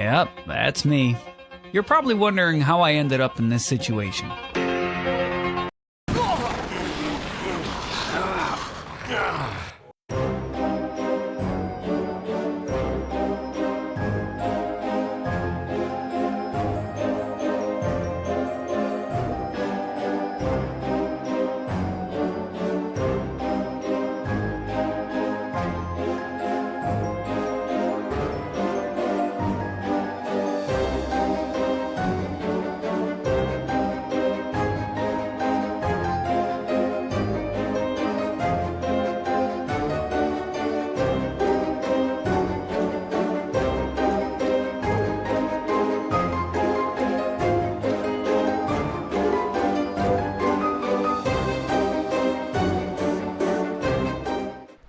Yep, that's me. You're probably wondering how I ended up in this situation.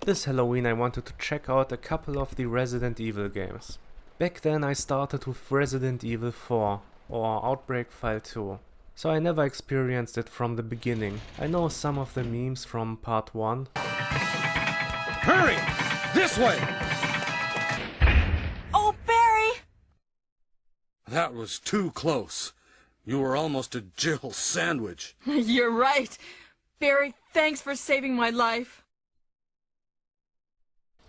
This Halloween I wanted to check out a couple of the Resident Evil games. Back then I started with Resident Evil 4 or Outbreak File 2, so I never experienced it from the beginning. I know some of the memes from part 1. Hurry! This way! Oh, Barry! That was too close. You were almost a Jill sandwich. You're right. Barry, thanks for saving my life.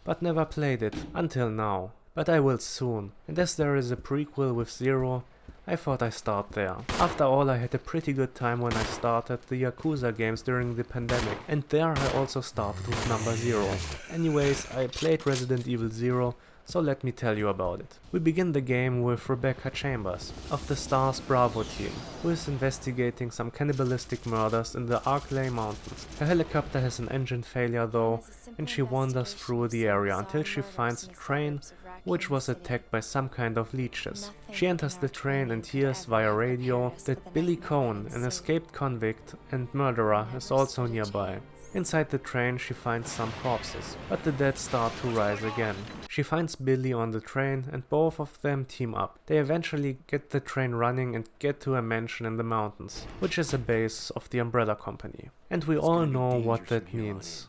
But never played it, until now. But I will soon, and as there is a prequel with Zero, I thought I'd start there. After all, I had a pretty good time when I started the Yakuza games during the pandemic, and there I also started with number 0. Anyways, I played Resident Evil 0, so let me tell you about it. We begin the game with Rebecca Chambers, of the STARS Bravo team, who is investigating some cannibalistic murders in the Arklay Mountains. Her helicopter has an engine failure though, and she wanders through the area until she finds a train which was attacked by some kind of leeches. She enters the train and hears via radio that Billy Cohn, an escaped convict and murderer, is also nearby. Inside the train she finds some corpses, but the dead start to rise again. She finds Billy on the train and both of them team up. They eventually get the train running and get to a mansion in the mountains, which is a base of the Umbrella Company. And we all know what that means.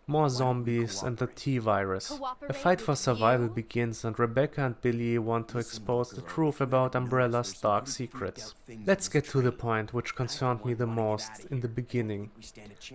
More zombies and the T-virus. A fight for survival begins and Rebecca and Billy want to expose the truth about Umbrella's dark secrets. Let's get to the point which concerned me the most in the beginning.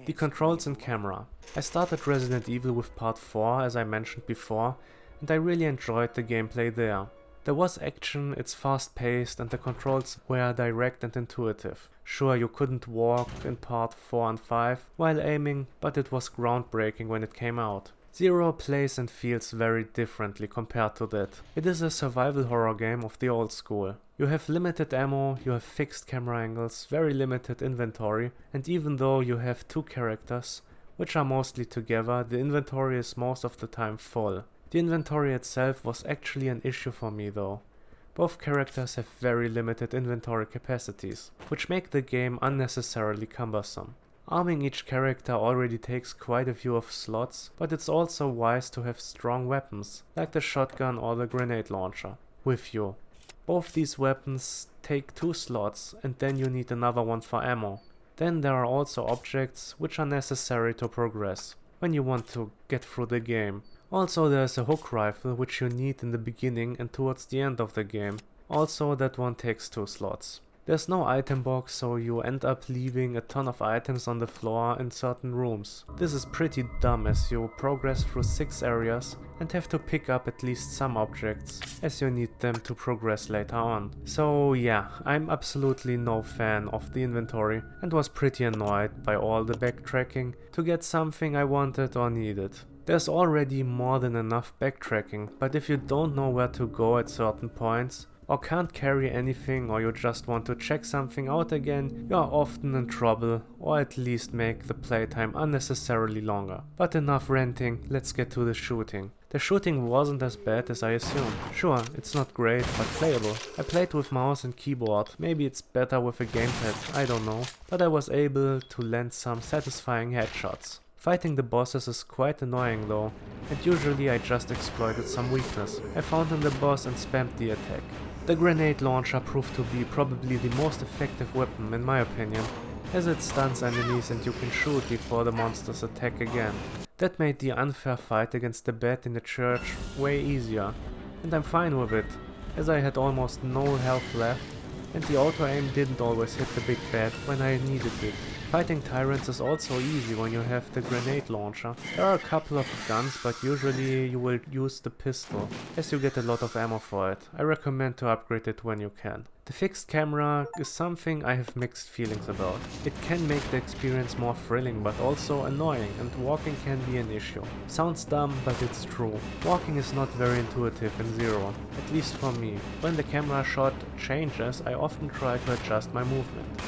The controls and camera. I started Resident Evil with part 4 as I mentioned before, and I really enjoyed the gameplay there. There was action, it's fast paced and the controls were direct and intuitive. Sure, you couldn't walk in part 4 and 5 while aiming, but it was groundbreaking when it came out. Zero plays and feels very differently compared to that. It is a survival horror game of the old school. You have limited ammo, you have fixed camera angles, very limited inventory, and even though you have 2 characters, which are mostly together, the inventory is most of the time full. The inventory itself was actually an issue for me though. Both characters have very limited inventory capacities, which make the game unnecessarily cumbersome. Arming each character already takes quite a few of slots, but it's also wise to have strong weapons, like the shotgun or the grenade launcher, with you. Both these weapons take 2 slots and then you need another one for ammo. Then there are also objects which are necessary to progress, when you want to get through the game. Also there's a hook rifle which you need in the beginning and towards the end of the game. Also that one takes 2 slots. There's no item box, so you end up leaving a ton of items on the floor in certain rooms. This is pretty dumb as you progress through 6 areas and have to pick up at least some objects as you need them to progress later on. So yeah, I'm absolutely no fan of the inventory and was pretty annoyed by all the backtracking to get something I wanted or needed. There's already more than enough backtracking, but if you don't know where to go at certain points, or can't carry anything, or you just want to check something out again, you are often in trouble, or at least make the playtime unnecessarily longer. But enough ranting, let's get to the shooting. The shooting wasn't as bad as I assumed. Sure, it's not great, but playable. I played with mouse and keyboard, maybe it's better with a gamepad, I don't know, but I was able to land some satisfying headshots. Fighting the bosses is quite annoying though, and usually I just exploited some weakness I found in the boss and spammed the attack. The grenade launcher proved to be probably the most effective weapon in my opinion, as it stuns enemies and you can shoot before the monsters attack again. That made the unfair fight against the bat in the church way easier, and I'm fine with it. as I had almost no health left, and the auto-aim didn't always hit the big bad when I needed it. Fighting tyrants is also easy when you have the grenade launcher. There are a couple of guns, but usually you will use the pistol, as you get a lot of ammo for it. I recommend to upgrade it when you can. The fixed camera is something I have mixed feelings about. It can make the experience more thrilling, but also annoying, and walking can be an issue. Sounds dumb, but it's true. Walking is not very intuitive in Zero, at least for me. When the camera shot changes, I often try to adjust my movement.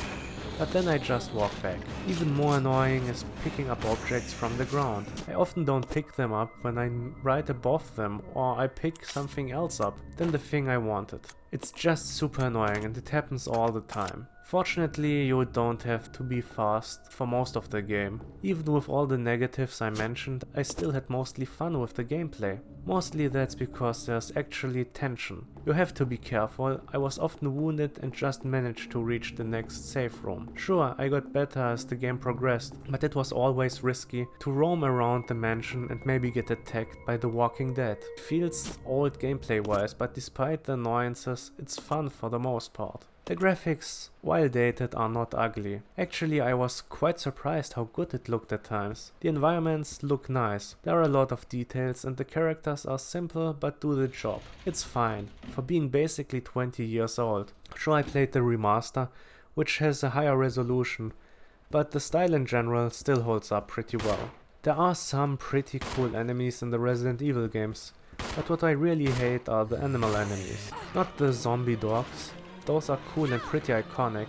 But then I just walk back. Even more annoying is picking up objects from the ground. I often don't pick them up when I'm right above them, or I pick something else up than the thing I wanted. It's just super annoying, and it happens all the time. Fortunately, you don't have to be fast for most of the game. Even with all the negatives I mentioned, I still had mostly fun with the gameplay. Mostly that's because there's actually tension. You have to be careful. I was often wounded and just managed to reach the next safe room. Sure, I got better as the game progressed, but it was always risky to roam around the mansion and maybe get attacked by the Walking Dead. It feels old gameplay wise, but despite the annoyances, it's fun for the most part. The graphics, while dated, are not ugly. Actually, I was quite surprised how good it looked at times. The environments look nice, there are a lot of details, and the characters are simple but do the job. It's fine, for being basically 20 years old. Sure, I played the remaster, which has a higher resolution, but the style in general still holds up pretty well. There are some pretty cool enemies in the Resident Evil games, but what I really hate are the animal enemies, not the zombie dogs. Those are cool and pretty iconic.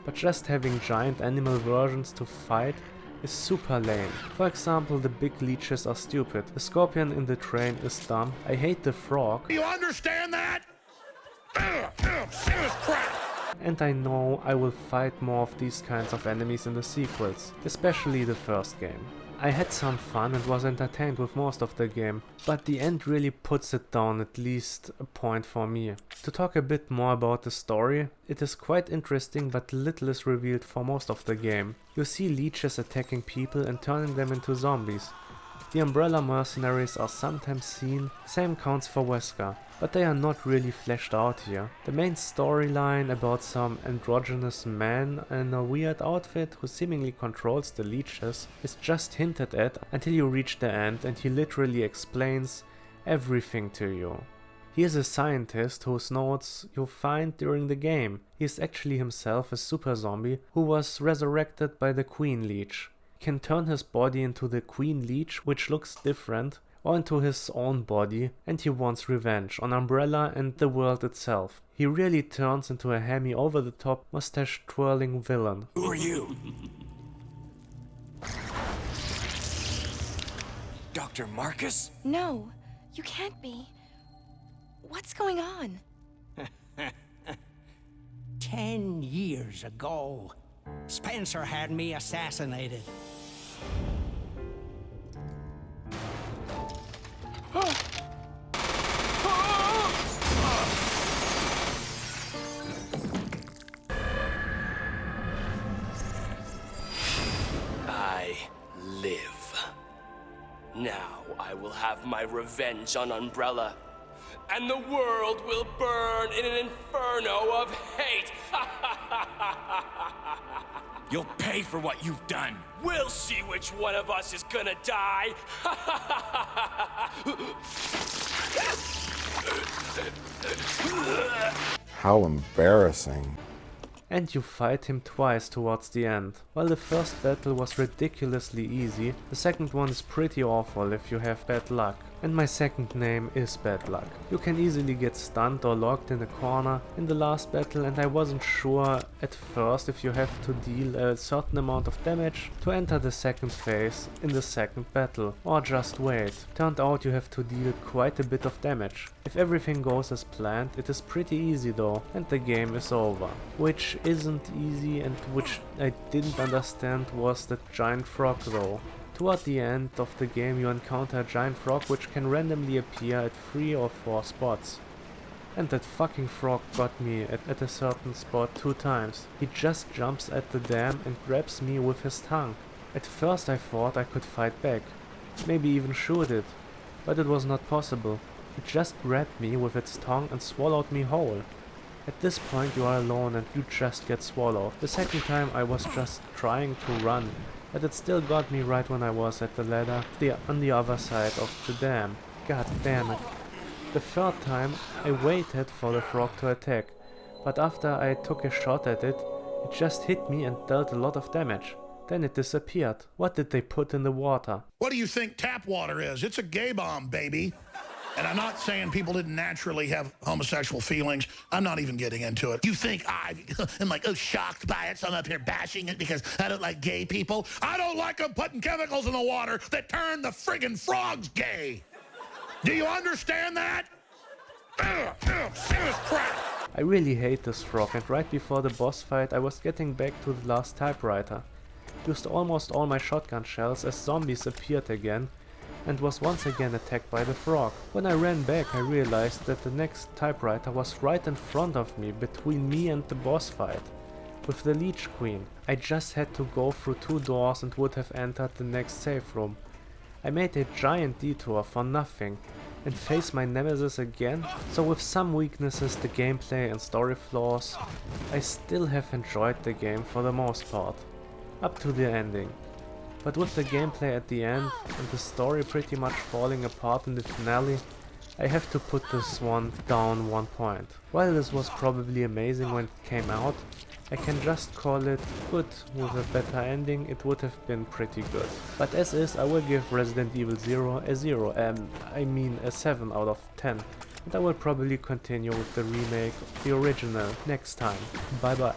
But just having giant animal versions to fight is super lame. For example, the big leeches are stupid. The scorpion in the train is dumb. I hate the frog. You understand that? Crap! And I know I will fight more of these kinds of enemies in the sequels, especially the first game. I had some fun and was entertained with most of the game, but the end really puts it down at least a point for me. To talk a bit more about the story, it is quite interesting, but little is revealed for most of the game. You see leeches attacking people and turning them into zombies. The Umbrella mercenaries are sometimes seen, same counts for Wesker, but they are not really fleshed out here. The main storyline about some androgynous man in a weird outfit who seemingly controls the leeches is just hinted at until you reach the end, and he literally explains everything to you. He is a scientist whose notes you find during the game. He is actually himself a super zombie who was resurrected by the Queen Leech. He can turn his body into the Queen Leech, which looks different, or into his own body, and he wants revenge on Umbrella and the world itself. He really turns into a hammy, over-the-top, mustache-twirling villain. Who are you? Dr. Marcus? No, you can't be. What's going on? 10 years ago, Spencer had me assassinated. I live. Now I will have my revenge on Umbrella, and the world will burn in an inferno of hate. You'll pay for what you've done. We'll see which one of us is gonna die. How embarrassing. And you fight him twice towards the end. While the first battle was ridiculously easy, the second one is pretty awful if you have bad luck. And my second name is Bad Luck. You can easily get stunned or locked in a corner in the last battle, and I wasn't sure at first if you have to deal a certain amount of damage to enter the second phase in the second battle, or just wait. Turned out you have to deal quite a bit of damage. If everything goes as planned, it is pretty easy though, and the game is over. Which isn't easy, and which I didn't understand was the giant frog though. Toward the end of the game you encounter a giant frog which can randomly appear at 3 or 4 spots. And that fucking frog got me at a certain spot 2 times. He just jumps at the dam and grabs me with his tongue. At first I thought I could fight back, maybe even shoot it, but it was not possible. It just grabbed me with its tongue and swallowed me whole. At this point you are alone and you just get swallowed. The second time I was just trying to run, but it still got me right when I was at the ladder on the other side of the dam. God damn it. The third time I waited for the frog to attack, but after I took a shot at it, it just hit me and dealt a lot of damage. Then it disappeared. What did they put in the water? What do you think tap water is? It's a gay bomb, baby. And I'm not saying people didn't naturally have homosexual feelings. I'm not even getting into it. You think I am like, oh, shocked by it, so I'm up here bashing it because I don't like gay people? I don't like them putting chemicals in the water that turn the friggin' frogs gay. Do you understand that? Serious crap. I really hate this frog, and right before the boss fight I was getting back to the last typewriter. Used almost all my shotgun shells as zombies appeared again, and was once again attacked by the frog. When I ran back I realized that the next typewriter was right in front of me, between me and the boss fight. With the Leech Queen, I just had to go through 2 doors and would have entered the next safe room. I made a giant detour for nothing, and face my nemesis again. So with some weaknesses, the gameplay and story flaws, I still have enjoyed the game for the most part, up to the ending. But with the gameplay at the end and the story pretty much falling apart in the finale, I have to put this one down 1 point. While this was probably amazing when it came out, I can just call it good. With a better ending it would have been pretty good. But as is, I will give Resident Evil 0 a 0, I mean a 7 out of 10. And I will probably continue with the remake of the original next time. Bye bye.